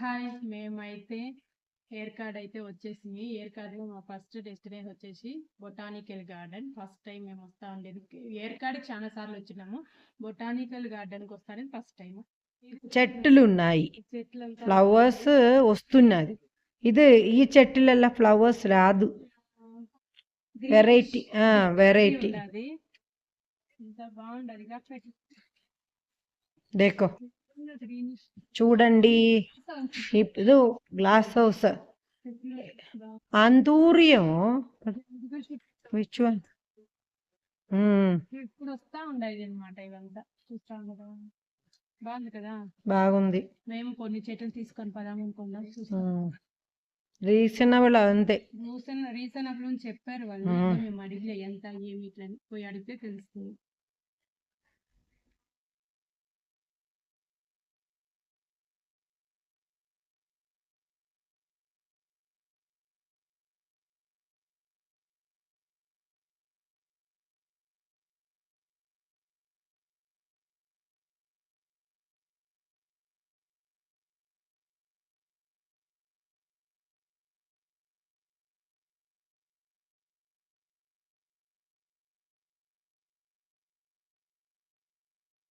Hi మేమైతే ఏర్కాడ్ అయితే వచ్చేసింది. ఏర్కాడ్ మా ఫస్ట్ డెస్టినేషన్ వచ్చేసి బొటానికల్ గార్డెన్. ఫస్ట్ టైం మేము వస్తా ఉండేది. ఏర్కాడ్కి చాలా సార్లు వచ్చినాము. బొటానికల్ గార్డెన్కి వస్తానని ఫస్ట్ టైం. చెట్లు ఉన్నాయి, చెట్లంతా ఫ్లవర్స్ వస్తున్నది. ఇది ఈ చెట్టులలో ఫ్లవర్స్ రాదు, వెరైటీ వెరైటీ. అది ఇంత బాగుండదు. దేకో చూడండి, ఇప్పుడు glass house anthurium. Which one? ఇప్పుడు వస్తా ఉండేది అనమాట. ఇవంతా చూస్తాం కదా, బాగుంది కదా. బాగుంది. మేము కొన్ని చెట్లు తీసుకొని పదాము అనుకున్నాం. చూస్తాం రీజనబుల్ అంతే. రీజనబుల్ అని చెప్పారు వాళ్ళు. మేము అడిగి ఎంత ఏమి ఇట్లా పోయి అడిగితే తెలుస్తుంది.